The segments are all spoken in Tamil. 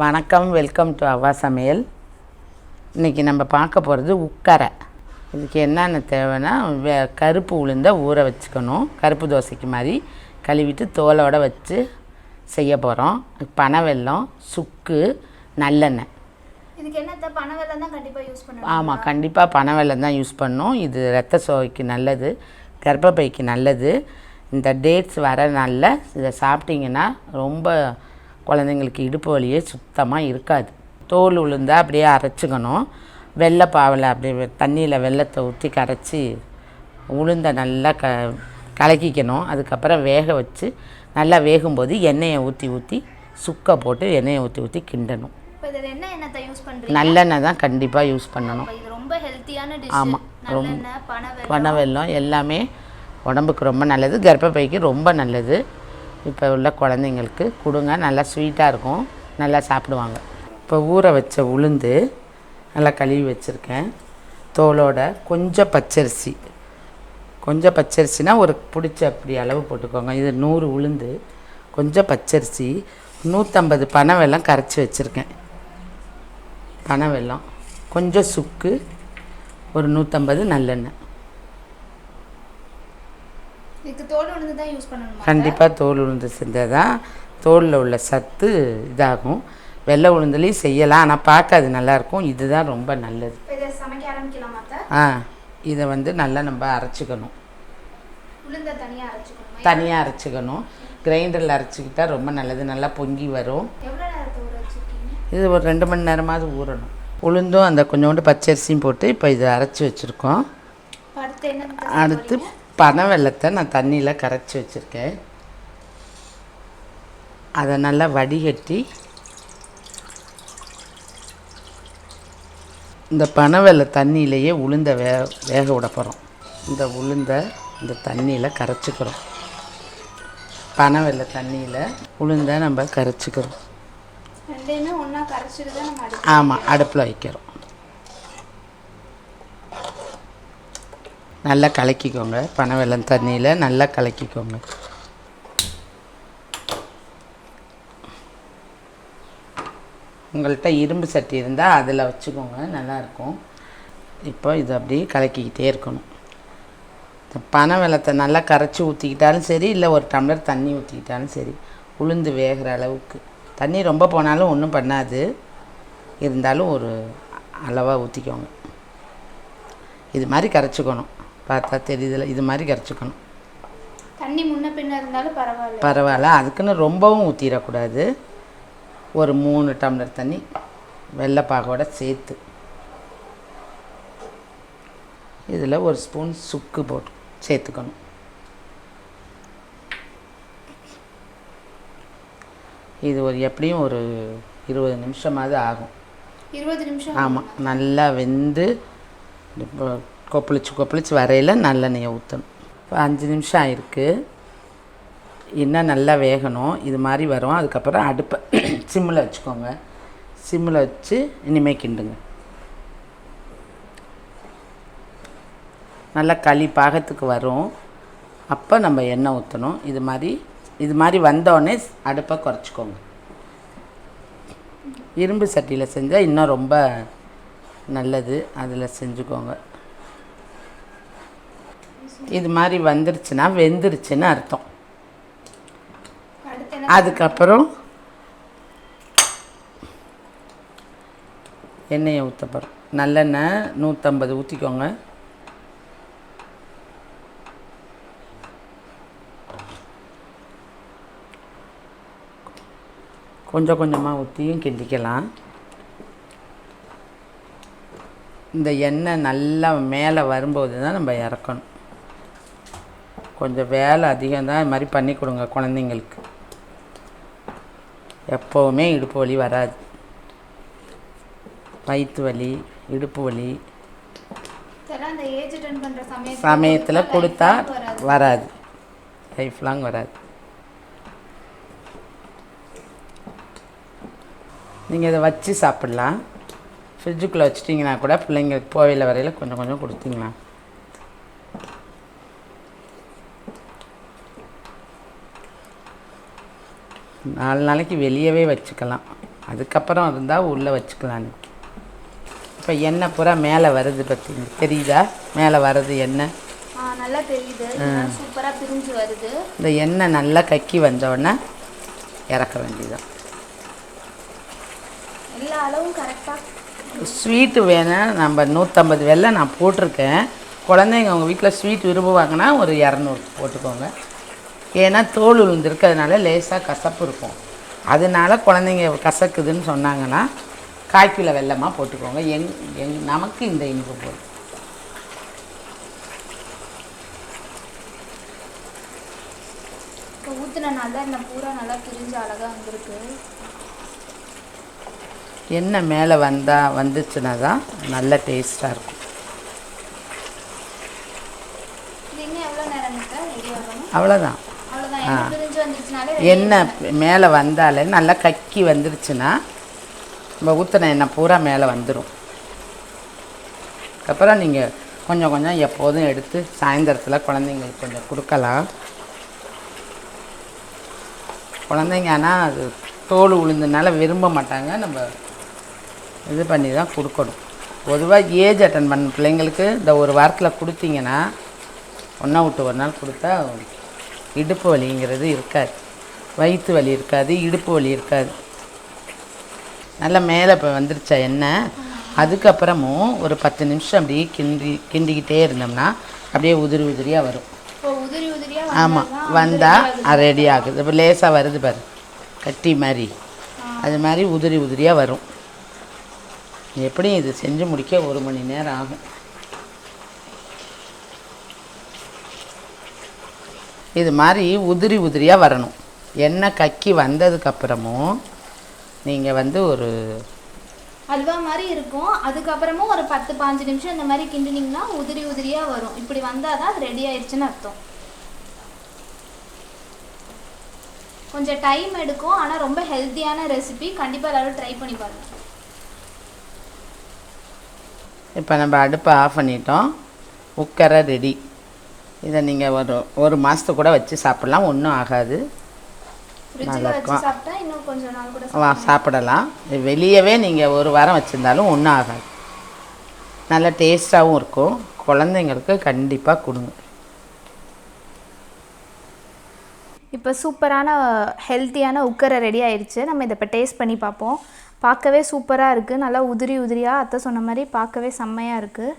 வணக்கம், வெல்கம் டு அவா சமையல். இன்றைக்கி நம்ம பார்க்க போகிறது உக்கரை. இதுக்கு என்னென்ன தேவைன்னா, கருப்பு உளுந்தை ஊற வச்சுக்கணும். கருப்பு தோசைக்கு மாதிரி கழுவிட்டு தோலோடு வச்சு செய்ய போகிறோம். பனை வெல்லம், சுக்கு, நல்லெண்ணெய். இதுக்கு என்ன பனை வெல்லம் தான் கண்டிப்பாக யூஸ் பண்ணணும்? ஆமாம், கண்டிப்பாக பனை வெல்லம் தான் யூஸ் பண்ணணும். இது இரத்த சோகைக்கு நல்லது, கர்ப்பப்பைக்கு நல்லது. இந்த டேட்ஸ் வர நாளில் இதை சாப்பிட்டிங்கன்னா ரொம்ப குழந்தைங்களுக்கு இடுப்பு வலியே சுத்தமாக இருக்காது. தோல் உளுந்தால் அப்படியே அரைச்சிக்கணும். வெள்ளை பாவில் அப்படியே தண்ணியில் வெள்ளத்தை ஊற்றி கரைச்சி உளுந்தை நல்லா கலக்கிக்கணும். அதுக்கப்புறம் வேக வச்சு நல்லா வேகும்போது எண்ணெயை ஊற்றி சுக்கை போட்டு எண்ணெயை ஊற்றி கிண்டணும். நல்லெண்ணெய் தான் கண்டிப்பாக யூஸ் பண்ணணும். ஆமாம், பனை வெல்லம் எல்லாமே உடம்புக்கு ரொம்ப நல்லது, கர்ப்பப்பைக்கு ரொம்ப நல்லது. இப்போ உள்ள குழந்தைங்களுக்கு கொடுங்க, நல்லா ஸ்வீட்டாக இருக்கும், நல்லா சாப்பிடுவாங்க. இப்போ ஊற வச்ச உளுந்து நல்லா கழுவி வச்சுருக்கேன். தோலோட கொஞ்சம் பச்சரிசினா ஒரு பிடிச்ச அப்படி அளவு போட்டுக்கோங்க. இது 100 உளுந்து, கொஞ்சம் பச்சரிசி, 150 பனை வெல்லம் கரைச்சி வச்சுருக்கேன். பனை வெல்லம், கொஞ்சம் சுக்கு, ஒரு 150 நல்லெண்ணெய். கண்டிப்பாக தோல் உளுந்து செஞ்சால் தான் தோலில் உள்ள சத்து இதாகும். வெள்ளை உளுந்துலேயும் செய்யலாம், ஆனால் பார்க்க அது நல்லாயிருக்கும். இதுதான் ரொம்ப நல்லது. இதை நல்லா நம்ம அரைச்சிக்கணும். தனியாக அரைச்சிக்கணும். கிரைண்டரில் அரைச்சிக்கிட்டால் ரொம்ப நல்லது, நல்லா பொங்கி வரும். இது ஒரு 2 மணி நேரமாவது ஊறணும். உளுந்தும் அந்த கொஞ்சோண்டு பச்சரிசியும் போட்டு இப்போ இதை அரைச்சி வச்சுருக்கோம். அடுத்து பனை வெல்லத்தை நான் தண்ணியில் கரைச்சி வச்சுருக்கேன். அதை நல்லா வடிகட்டி இந்த பனை வெல்ல தண்ணியிலையே உளுந்தை வேக விட போகிறோம். இந்த உளுந்தை இந்த தண்ணியில் கரைச்சிக்கிறோம். பனை வெல்ல தண்ணியில் உளுந்தை நம்ம கரைச்சிக்கிறோம். ஆமாம், அடுப்பில் வைக்கிறோம். நல்லா கலக்கிக்கோங்க. பனை வெல்லம் தண்ணியில் நல்லா கலக்கிக்கோங்க. உங்கள்கிட்ட இரும்பு சட்டி இருந்தால் அதில் வச்சுக்கோங்க, நல்லாயிருக்கும். இப்போ இது அப்படியே கலக்கிக்கிட்டே இருக்கணும். பனை வெல்லத்தை நல்லா கரைச்சி ஊற்றிக்கிட்டாலும் சரி, இல்லை ஒரு டம்ளர் தண்ணி ஊற்றிக்கிட்டாலும் சரி, உளுந்து வேகிற அளவுக்கு. தண்ணி ரொம்ப போனாலும் ஒன்றும் பண்ணாது, இருந்தாலும் ஒரு அளவாக ஊற்றிக்கோங்க. இது மாதிரி கரைச்சிக்கணும். பார்த்தா தெரியுதில்ல, இது மாதிரி கரைச்சிக்கணும். தண்ணி முன்ன பின்ன இருந்தாலும் பரவாயில்ல, அதுக்குன்னு ரொம்பவும் ஊற்றிடக்கூடாது. ஒரு 3 டம்ளர் தண்ணி வெள்ளைப்பாகோட சேர்த்து இதில் ஒரு ஸ்பூன் சுக்கு போட்டு சேர்த்துக்கணும். இது எப்படியும் ஒரு 20 நிமிஷமாவது ஆகும். 20 நிமிஷம்? ஆமாம், நல்லா வெந்து கொப்பளிச்சு வரையில் நல்லெண்ணெயை ஊற்றணும். இப்போ 5 நிமிஷம் ஆயிருக்கு. இன்னும் நல்லா வேகணும். இது மாதிரி வரும். அதுக்கப்புறம் அடுப்பை சிம்மில் வச்சுக்கோங்க. சிம்மில் வச்சு இனிமேல் கிண்டுங்க. நல்லா களி பாகத்துக்கு வரும். அப்போ நம்ம எண்ணெய் ஊற்றணும். இது மாதிரி வந்தோடனே அடுப்பை குறைச்சிக்கோங்க. இரும்பு சட்டியில் செஞ்சால் இன்னும் ரொம்ப நல்லது, அதில் செஞ்சுக்கோங்க. இது மாதிரி வந்துருச்சுன்னா வெந்துருச்சுன்னு அர்த்தம். அதுக்கப்புறம் எண்ணெயை ஊற்ற போகிறோம். நல்லெண்ணெய் 150 ஊற்றிக்கோங்க. கொஞ்சம் கொஞ்சமாக ஊற்றியும் கிண்டிக்கலாம். இந்த எண்ணெய் நல்லா மேலே வரும்போது தான் நம்ம இறக்கணும். கொஞ்சம் வேலை அதிகம்தான், இது மாதிரி பண்ணி கொடுங்க குழந்தைங்களுக்கு. எப்போவுமே இடுப்பு வலி வராது. வயிற்று வலி, இடுப்பு வலி சமயத்தில் கொடுத்தா வராது, லைஃப் லாங் வராது. நீங்கள் இதை வச்சு சாப்பிட்லாம். ஃப்ரிட்ஜுக்குள்ளே வச்சிட்டிங்கன்னா கூட பிள்ளைங்களுக்கு போவையில் வரையில் கொஞ்சம் கொஞ்சம் கொடுத்தீங்களா. 4 நாளைக்கு வெளியவே வச்சுக்கலாம். அதுக்கப்புறம் இருந்தால் உள்ளே வச்சுக்கலாம். இப்போ எண்ணெய் பூரா மேலே வருது பார்த்தீங்க, தெரியுதா? மேலே வருது எண்ணெய் நல்லா தெரியுது. சூப்பராக பிரிஞ்சு வருது. இந்த எண்ணெய் நல்லா கக்கி வந்தோடனே இறக்க வேண்டியதான். எல்லா அளவும் கரெக்டாக. ஸ்வீட்டு வேணும், நம்ம 150 வெல்லம் நான் போட்டிருக்கேன். குழந்தைங்க அவங்க வீட்டில் ஸ்வீட் விரும்புவாங்கன்னா ஒரு 200 போட்டுக்கோங்க. ஏன்னா தோல் விழுந்துருக்கிறதுனால லேசாக கசப்பு இருக்கும். அதனால குழந்தைங்க கசக்குதுன்னு சொன்னாங்கன்னா 1/4 கிலோ வெல்லமாக போட்டுக்கோங்க. நமக்கு இந்த இனிப்பு போதும். இப்போ ஊற்றின நல்லா எண்ணெய் பூரா நல்லா பிரிஞ்சு அழகாக வந்திருக்கு. எண்ணெய் மேலே வந்துச்சுன்னா தான் நல்ல டேஸ்ட்டாக இருக்கும். அவ்வளோதான். எண்ணெய் மேலே வந்தாலே நல்லா கக்கி வந்துருச்சுன்னா நம்ம ஊற்றின எண்ணெய் பூரா மேலே வந்துடும். அப்புறம் நீங்கள் கொஞ்சம் கொஞ்சம் எப்போதும் எடுத்து சாயந்தரத்தில் குழந்தைங்களுக்கு கொஞ்சம் கொடுக்கலாம். குழந்தைங்க ஆனால் அது தோல் உளுந்தனால விரும்ப மாட்டாங்க. நம்ம இது பண்ணி தான் கொடுக்கணும். பொதுவாக ஏஜ் அட்டன் பண்ண பிள்ளைங்களுக்கு இந்த ஒரு வாரத்தில் கொடுத்தீங்கன்னா ஒன்றா விட்டு ஒரு நாள் கொடுத்தா இடுப்பு வலிங்கிறது இருக்காது, வயிற்று வலி இருக்காது, இடுப்பு வலி இருக்காது. நல்லா மேலே இப்போ வந்துருச்சா எண்ணெய். அதுக்கப்புறமும் ஒரு 10 நிமிஷம் அப்படியே கிண்டிக்கிட்டே இருந்தோம்னா அப்படியே உதிரி உதிரியாக வரும். ஆமாம், வந்தால் ரெடி ஆகுது. இப்போ லேசாக வருது பாரு, கட்டி மாதிரி, அது மாதிரி உதிரி உதிரியாக வரும். எப்படியும் இது செஞ்சு முடிக்க 1 மணி நேரம் ஆகும். இது மாதிரி உதிரி உதிரியாக வரணும். எண்ணெய் கக்கி வந்ததுக்கப்புறமும் நீங்கள் ஒரு அல்வா மாதிரி இருக்கும். அதுக்கப்புறமும் ஒரு 10-15 நிமிஷம் இந்த மாதிரி கிண்டினீங்கன்னா உதிரி உதிரியாக வரும். இப்படி வந்தால் தான் அது ரெடி ஆயிடுச்சுன்னு அர்த்தம். கொஞ்சம் டைம் எடுக்கும், ஆனால் ரொம்ப ஹெல்த்தியான ரெசிபி. கண்டிப்பாக எல்லோரும் ட்ரை பண்ணி பாருங்கள். இப்போ நம்ம அடுப்பை ஆஃப் பண்ணிட்டோம். உக்கரை ரெடி. இதை நீங்கள் ஒரு மாதத்துக்கு கூட வச்சு சாப்பிட்லாம், ஒன்றும் ஆகாது, நல்லாயிருக்கும். சாப்பிடலாம். வெளியவே நீங்கள் ஒரு வாரம் வச்சுருந்தாலும் ஒன்றும் ஆகாது, நல்லா டேஸ்ட்டாகவும் இருக்கும். குழந்தைங்களுக்கு கண்டிப்பாக கொடுங்க. இப்போ சூப்பரான ஹெல்த்தியான உக்கரை ரெடி ஆயிடுச்சு. நம்ம இதை இப்போ டேஸ்ட் பண்ணி பார்ப்போம். பார்க்கவே சூப்பராக இருக்குது. நல்லா உதிரி உதிரியாக அத்தை சொன்ன மாதிரி பார்க்கவே செம்மையாக இருக்குது.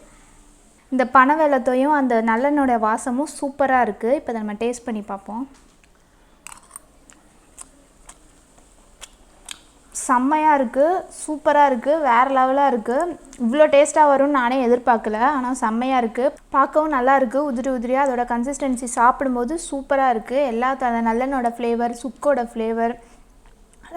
இந்த பனை வெல்லத்தையும் அந்த நல்லெண்ணோட வாசமும் சூப்பராக இருக்குது. இப்போ நம்ம டேஸ்ட் பண்ணி பார்ப்போம். செம்மையாக இருக்குது, சூப்பராக இருக்குது, வேறு லெவலாக இருக்குது. இவ்வளோ டேஸ்ட்டாக வரும்னு நானே எதிர்பார்க்கல. ஆனால் செம்மையாக இருக்குது, பார்க்கவும் நல்லா இருக்குது, உதிரி உதிரியாக. அதோட கன்சிஸ்டன்சி சாப்பிடும்போது சூப்பராக இருக்குது. எல்லா நல்லெண்ணோட ஃப்ளேவர், சுக்கோட ஃப்ளேவர்,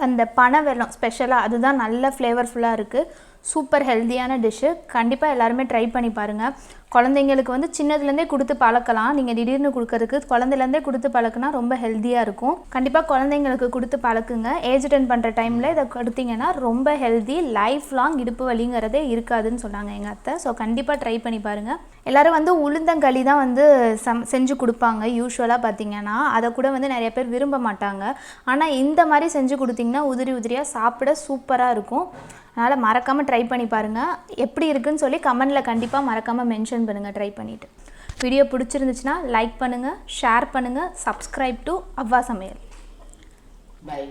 அந்த பனை வெல்லம் ஸ்பெஷலாக அதுதான் நல்ல ஃப்ளேவர்ஃபுல்லாக இருக்குது. சூப்பர் ஹெல்த்தியான டிஷ்ஷு. கண்டிப்பாக எல்லாருமே ட்ரை பண்ணி பாருங்கள். குழந்தைங்களுக்கு சின்னதுலேருந்தே கொடுத்து பழக்கலாம். நீங்கள் திடீர்னு கொடுக்கறதுக்கு குழந்தைலேருந்தே கொடுத்து பழக்குனா ரொம்ப ஹெல்த்தியாக இருக்கும். கண்டிப்பாக குழந்தைங்களுக்கு கொடுத்து பழக்குங்க. ஏஜ் அட்டன் பண்ணுற டைமில் இதை கொடுத்தீங்கன்னா ரொம்ப ஹெல்த்தி, லைஃப் லாங் இடுப்பு வலிங்கிறதே இருக்காதுன்னு சொன்னாங்க எங்கள் அத்தை. ஸோ கண்டிப்பாக ட்ரை பண்ணி பாருங்கள். எல்லோரும் உளுந்தங்களி தான் செஞ்சு கொடுப்பாங்க யூஸ்வலாக பார்த்தீங்கன்னா. அதை கூட நிறைய பேர் விரும்ப மாட்டாங்க. ஆனால் இந்த மாதிரி செஞ்சு கொடுத்தீங்கன்னா உதிரி உதிரியாக சாப்பிட சூப்பராக இருக்கும். அதனால் மறக்காமல் ட்ரை பண்ணி பாருங்கள். எப்படி இருக்குன்னு சொல்லி கமெண்டில் கண்டிப்பாக மறக்காமல் மென்ஷன் பண்ணுங்கள் ட்ரை பண்ணிவிட்டு. வீடியோ பிடிச்சிருந்துச்சுன்னா லைக் பண்ணுங்கள், ஷேர் பண்ணுங்கள், சப்ஸ்கிரைப் டு அவ்வா சமையல். பை.